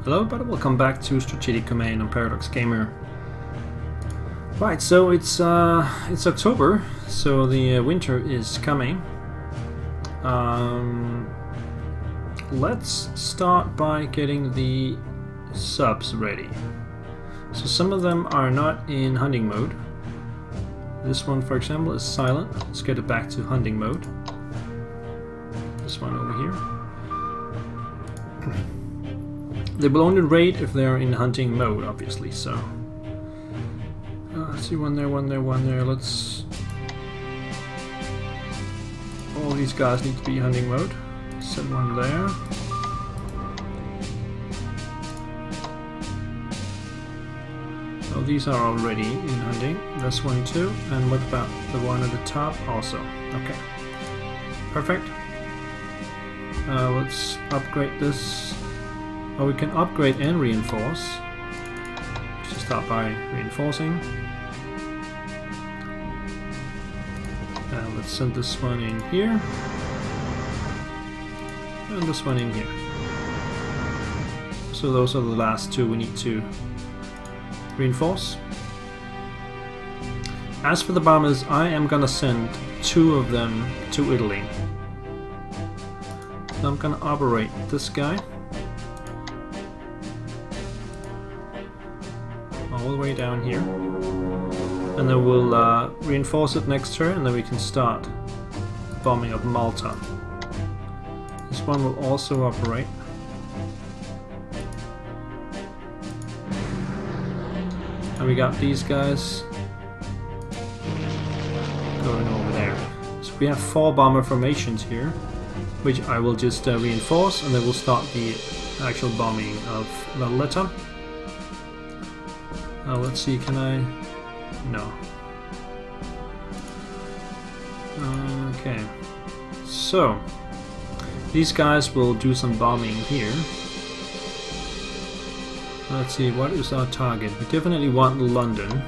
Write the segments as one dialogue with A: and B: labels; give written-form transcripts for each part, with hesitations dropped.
A: Hello everybody, welcome back to Strategic Command on Paradox Gamer. Right, so it's October, so the winter is coming. Let's start by getting the subs ready. So some of them are not in hunting mode. This one, for example, is silent. Let's get it back to hunting mode. This one over here. They will only raid if they are in hunting mode, obviously, so... let's see, one there, one there, one there, let's... All these guys need to be hunting mode. Set one there. Oh, these are already in hunting. That's one too. And what about the one at the top also? Okay. Perfect. Let's upgrade this. Oh, we can upgrade and reinforce. Let's start by reinforcing. Let's send this one in here. And this one in here. So those are the last two we need to reinforce. As for the bombers, I am gonna send 2 of them to Italy. So I'm gonna operate this guy all the way down here, and then we'll reinforce it next turn, and then we can start bombing up Malta. This one will also operate. And we got these guys going over there. So we have 4 bomber formations here, which I will just reinforce, and then we'll start the actual bombing of Valletta. Let's see, can I? No. Okay. So, these guys will do some bombing here. Let's see, what is our target? We definitely want London.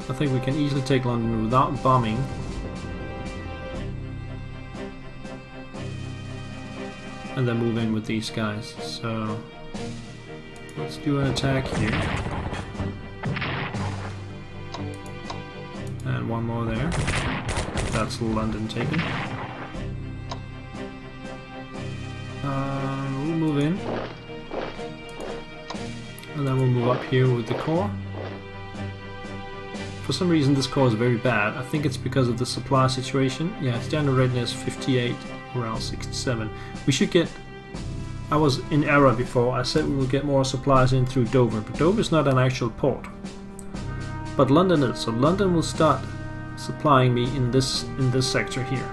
A: I think we can easily take London without bombing. And then move in with these guys. So let's do an attack here. And one more there. That's London taken. We'll move in. And then we'll move up here with the core. For some reason this core is very bad. I think it's because of the supply situation. Yeah, standard readiness 58, morale 67. We should get... I was in error before. I said we will get more supplies in through Dover, but Dover is not an actual port. But London is, so London will start supplying me in this sector here.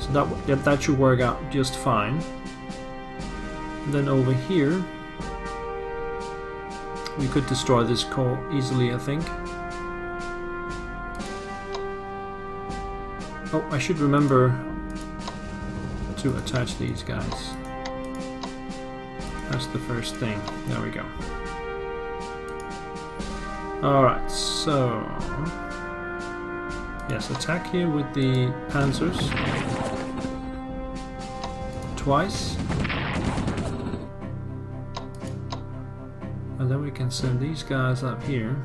A: So that should work out just fine. And then over here we could destroy this core easily, I think. Oh, I should remember to attach these guys. That's the first thing. There we go. Alright, so... yes, attack here with the panzers. Twice. And then we can send these guys up here.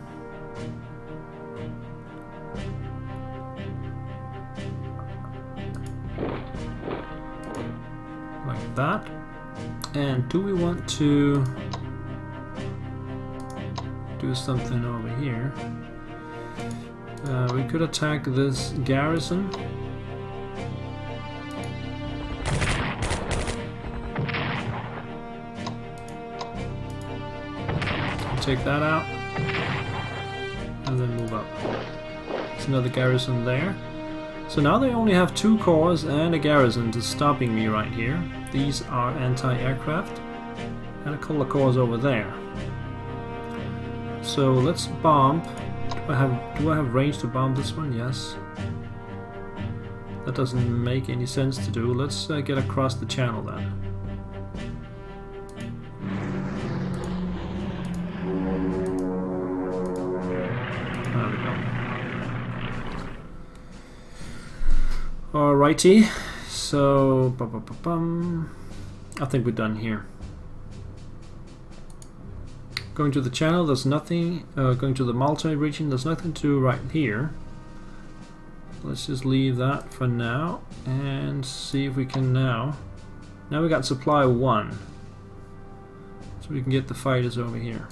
A: Like that. And do we want to do something over here? We could attack this garrison. Take that out, and then move up. There's another garrison there. So now they only have 2 cores and a garrison just stopping me right here. These are anti-aircraft, and a couple of cores over there. So let's bomb. Do I have range to bomb this one? Yes. That doesn't make any sense to do. Let's get across the channel then. Alrighty, so I think we're done here. Going to the channel, there's nothing. Going to the multi-region, there's nothing to do right here. Let's just leave that for now and see if we can now. Now we got supply 1, so we can get the fighters over here.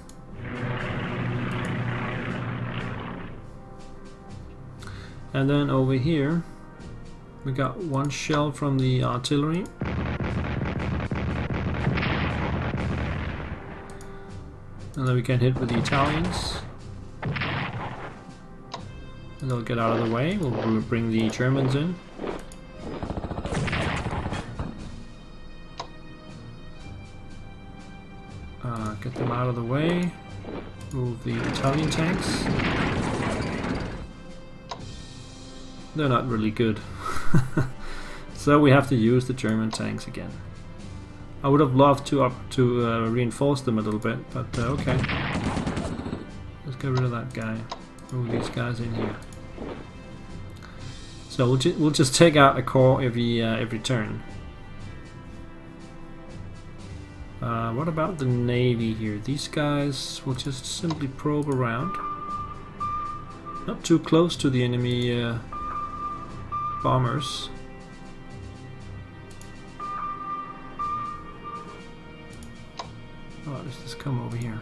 A: And then over here we got 1 shell from the artillery. And then we can hit with the Italians. And they'll get out of the way. We'll bring the Germans in. Get them out of the way. Move the Italian tanks. They're not really good. So we have to use the German tanks again. I would have loved to reinforce them a little bit, but okay. Let's get rid of that guy. Move these guys in here. So we'll just take out a corps every turn. What about the navy here? These guys will just simply probe around. Not too close to the enemy bombers. Oh, let's just come over here.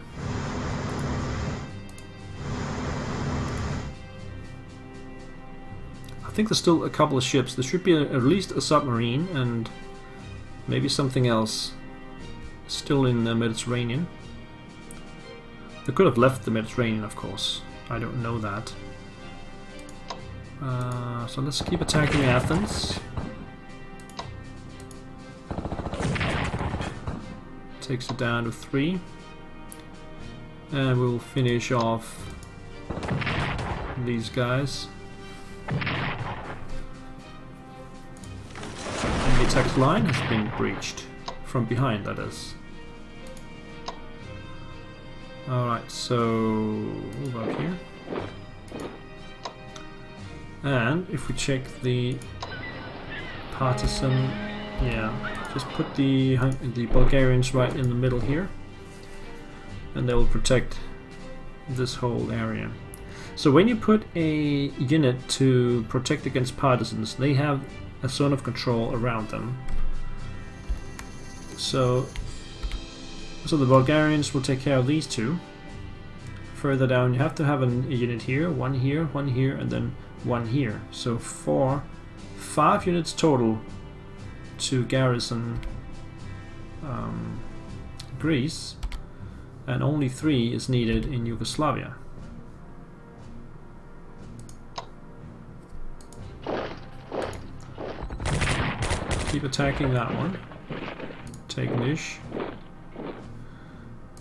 A: I think there's still a couple of ships. There should be at least a submarine and maybe something else still in the Mediterranean. They could have left the Mediterranean, of course. I don't know that. So let's keep attacking Athens. Takes it down to 3. And we'll finish off these guys. And the attack line has been breached. From behind, that is. Alright, so move up here. And if we check the partisan, yeah, just put the Bulgarians right in the middle here, and they will protect this whole area. So when you put a unit to protect against partisans, they have a zone of control around them. So the Bulgarians will take care of these two. Further down you have to have a unit here, one here, and then one here. So 5 units total to garrison Greece, and only 3 is needed in Yugoslavia. Keep attacking that one. Take Nish.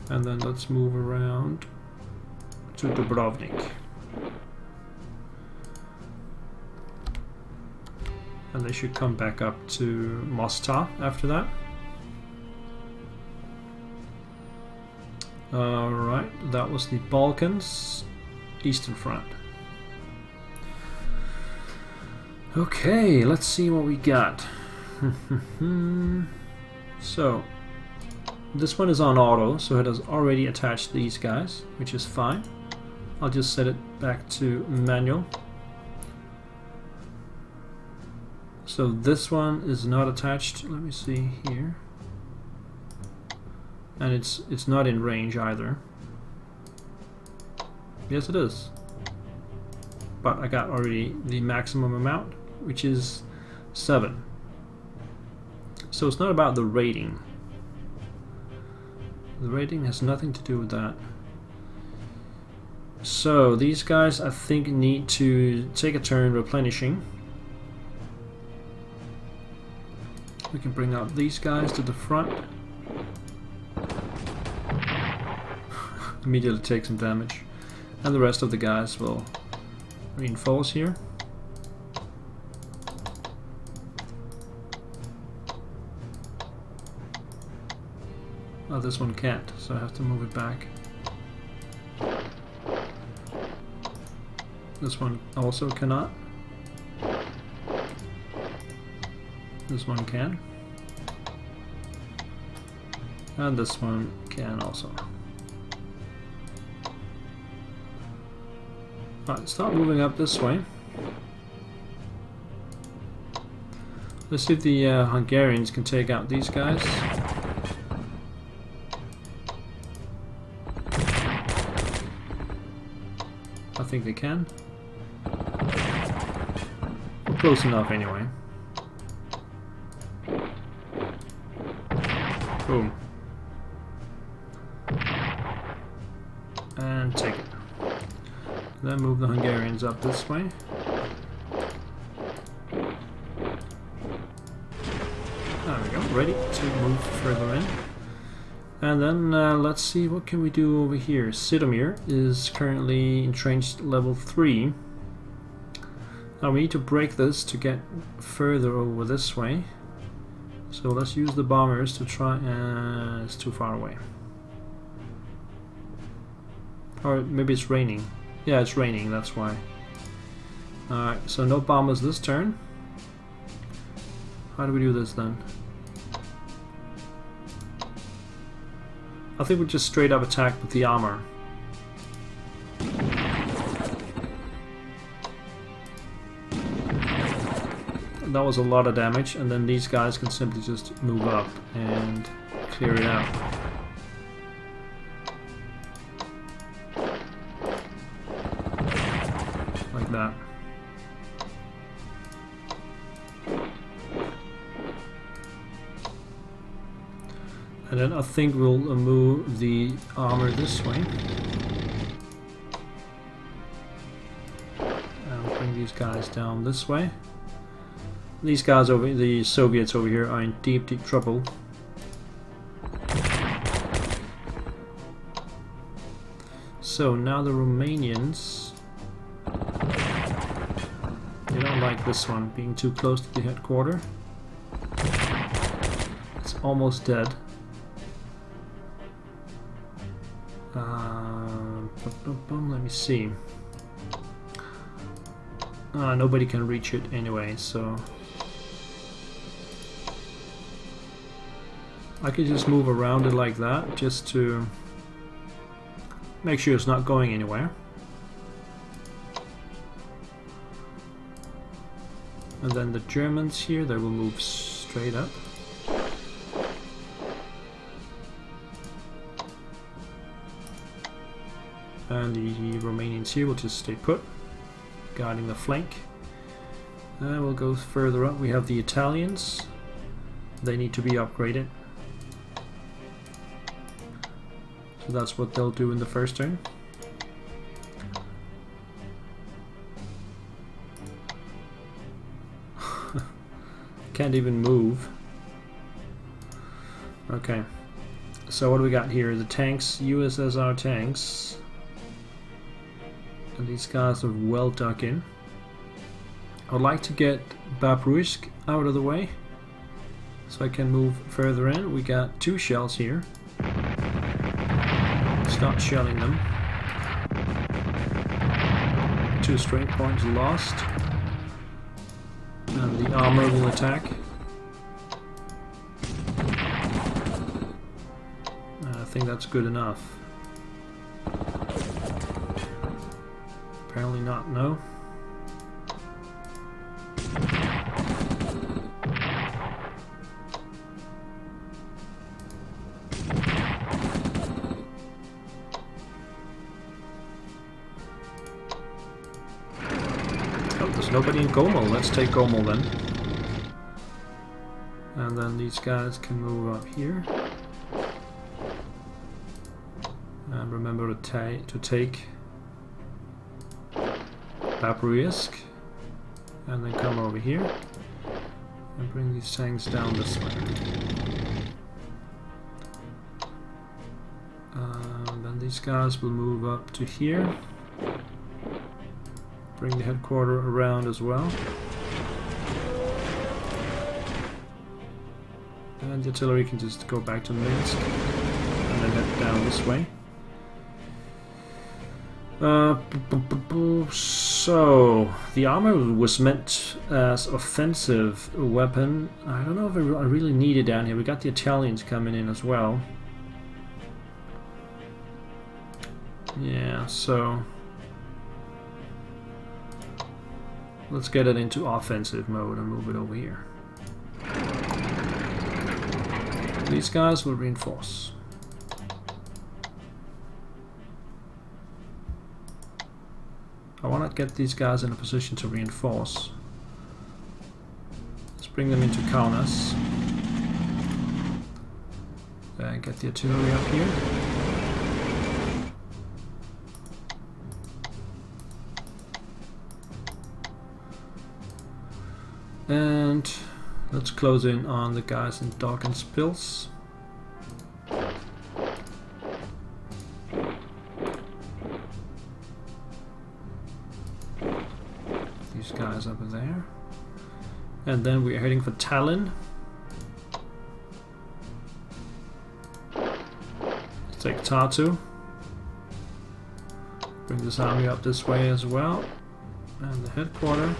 A: And then let's move around to Dubrovnik. And they should come back up to Mostar after that. Alright, that was the Balkans, Eastern Front. Okay, let's see what we got. So, this one is on auto, so it has already attached these guys, which is fine. I'll just set it back to manual. So this one is not attached. Let me see here. And it's not in range either. Yes, it is. But I got already the maximum amount, which is 7. So it's not about the rating. The rating has nothing to do with that. So these guys, I think, need to take a turn replenishing. We can bring out these guys to the front. Immediately take some damage. And the rest of the guys will reinforce here. Oh, this one can't, so I have to move it back. This one also cannot. This one can. And this one can also. Alright, start moving up this way. Let's see if the Hungarians can take out these guys. I think they can. Close enough anyway. Boom. And take it. Then move the Hungarians up this way. There we go, ready to move further in. And then let's see, what can we do over here? Sidomir is currently entrenched level 3. Now we need to break this to get further over this way. So let's use the bombers to try, it's too far away. Or maybe it's raining. Yeah, it's raining, that's why. Alright, so no bombers this turn. How do we do this then? I think we just straight up attack with the armor. That was a lot of damage, and then these guys can simply just move up and clear it out. Like that. And then I think we'll move the armor this way. And bring these guys down this way. These guys over, the Soviets over here, are in deep, deep trouble. So now the Romanians, they don't like this one, being too close to the headquarters. It's almost dead. Let me see. Nobody can reach it anyway, so I could just move around it like that, just to make sure it's not going anywhere. And then the Germans here, they will move straight up. And the Romanians here will just stay put, guarding the flank. And we'll go further up. We have the Italians. They need to be upgraded. So that's what they'll do in the first turn. Can't even move. Okay. So what do we got here? The tanks, USSR tanks. And these guys are well dug in. I would like to get Babruisk out of the way so I can move further in. We got 2 shells here. Start shelling them. 2 strength points lost. And the armor will attack. I think that's good enough. Apparently not, no. Oh, there's nobody in Gomel. Let's take Gomel then. And then these guys can move up here. And remember to take Babruisk, and then come over here and bring these tanks down this way. Then these guys will move up to here, bring the headquarters around as well, and the artillery can just go back to Minsk and then head down this way. So the armor was meant as offensive weapon. I don't know if I really need it down here. We got the Italians coming in as well. Yeah, so let's get it into offensive mode and move it over here. These guys will reinforce. I want to get these guys in a position to reinforce. Let's bring them into counters. And get the artillery up here. And let's close in on the guys in Dock and Spills. These guys over there. And then we're heading for Tallinn. Let's take Tartu. Bring this army up this way as well. And the headquarters.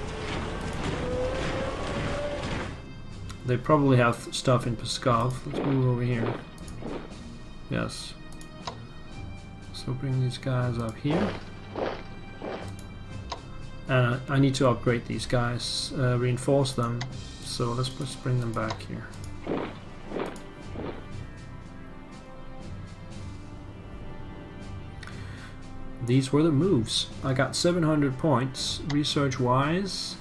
A: They probably have stuff in Pskov. Let's move over here. Yes. So bring these guys up here. And I need to upgrade these guys, reinforce them. So let's just bring them back here. These were the moves. I got 700 points research wise.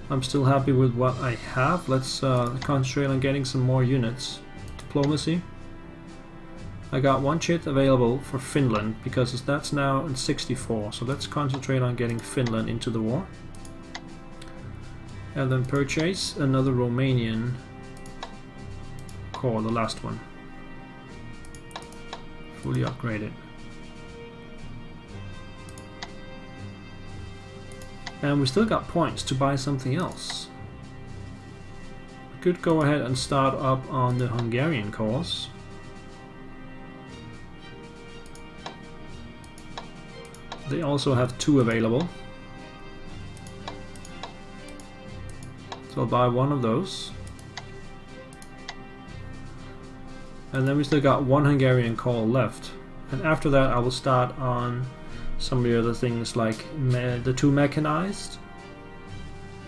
A: I'm still happy with what I have. Let's concentrate on getting some more units. Diplomacy. I got one chit available for Finland because that's now in 64. So let's concentrate on getting Finland into the war. And then purchase another Romanian core, the last one. Fully upgraded. And we still got points to buy something else. We could go ahead and start up on the Hungarian cause. They also have 2 available. So I'll buy one of those. And then we still got 1 Hungarian call left. And after that I will start on some of the other things like the 2 mechanized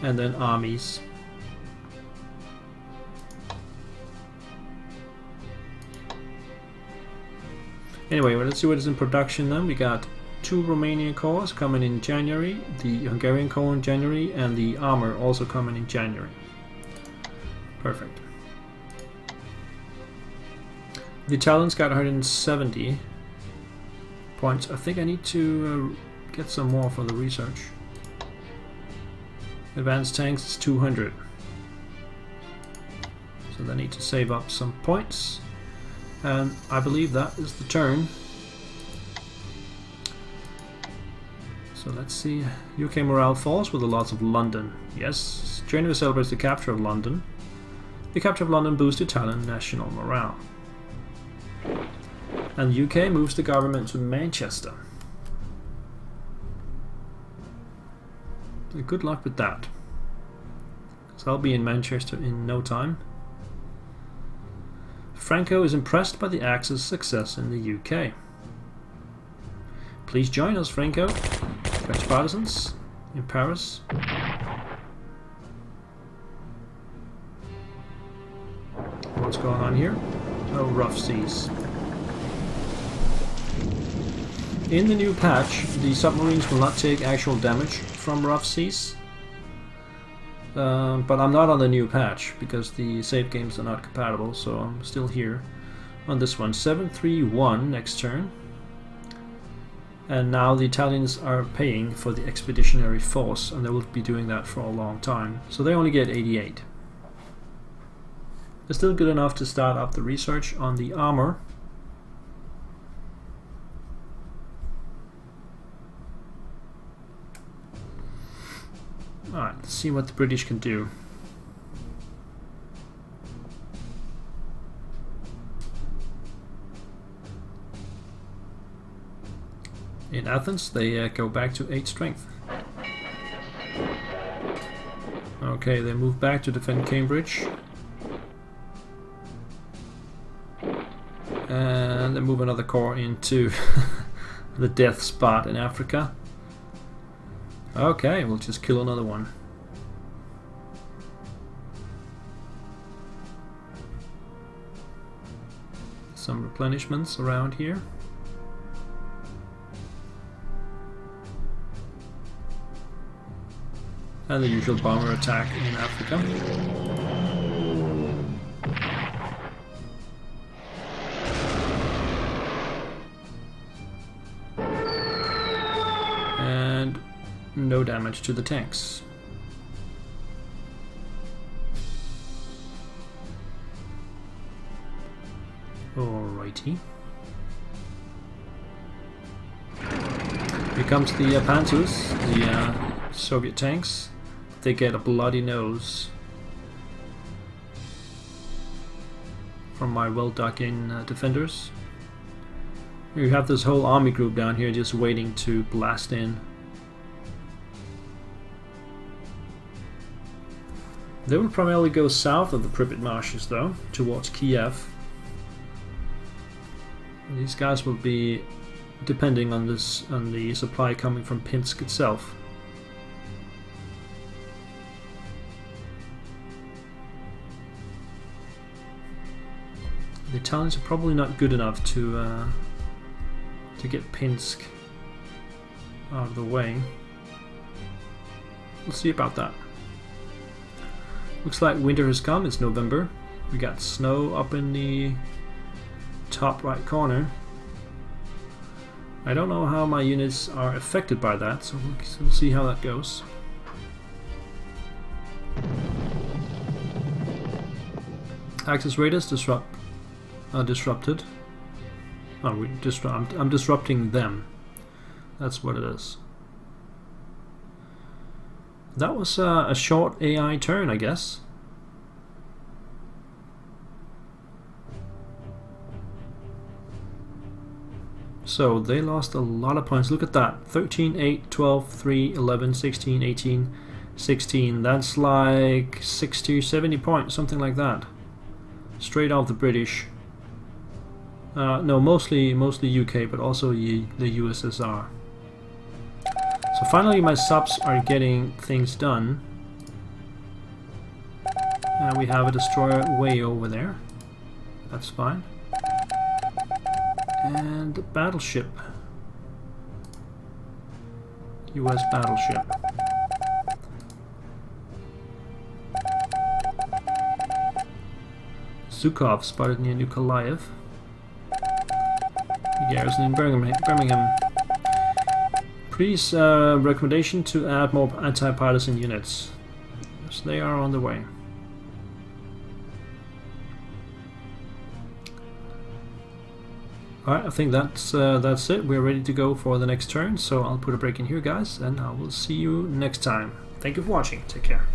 A: and then armies. Anyway, well, let's see what is in production then. We got 2 Romanian cores coming in January, the Hungarian core in January, and the armor also coming in January. Perfect. The Italians got 170 points. I think I need to get some more for the research. Advanced tanks is 200. So they need to save up some points. And I believe that is the turn. So let's see. UK morale falls with the loss of London. Yes, January celebrates the capture of London. The capture of London boosts Italian national morale. And the UK moves the government to Manchester. So good luck with that. So I'll be in Manchester in no time. Franco is impressed by the Axis success in the UK. Please join us, Franco. French partisans in Paris. What's going on here? Oh, rough seas. In the new patch, the submarines will not take actual damage from rough seas. But I'm not on the new patch because the save games are not compatible, so I'm still here on this one. 731 next turn. And now the Italians are paying for the expeditionary force, and they will be doing that for a long time. So they only get 88. They're still good enough to start up the research on the armor. Alright, let's see what the British can do. in Athens, they go back to 8 strength. Okay, they move back to defend Cambridge. And they move another corps into the death spot in Africa. Okay, we'll just kill another one. Some replenishments around here. And the usual bomber attack in Africa. And no damage to the tanks. Alrighty. Here comes the Panthers, the Soviet tanks. They get a bloody nose from my well dug in defenders. You have this whole army group down here just waiting to blast in. They will primarily go south of the Pripyat marshes though, towards Kiev. These guys will be depending on the supply coming from Pinsk itself. The Italians are probably not good enough to get Pinsk out of the way. We'll see about that. Looks like winter has come. It's November. We got snow up in the top right corner. I don't know how my units are affected by that, so we'll see how that goes. Axis raiders disrupted. Oh, I'm disrupting them. That's what it is. That was a short AI turn, I guess. So they lost a lot of points. Look at that. 13, 8, 12, 3, 11, 16, 18, 16. That's like 60, 70 points, something like that. Straight off the British. No, mostly UK, but also the USSR. So finally my subs are getting things done. And we have a destroyer way over there. That's fine. And a battleship. US battleship. Zhukov spotted near Nikolaev. Garrison in Birmingham. Please, recommendation to add more anti-partisan units. Yes, they are on the way. Alright, I think that's it. We're ready to go for the next turn, so I'll put a break in here, guys, and I will see you next time. Thank you for watching. Take care.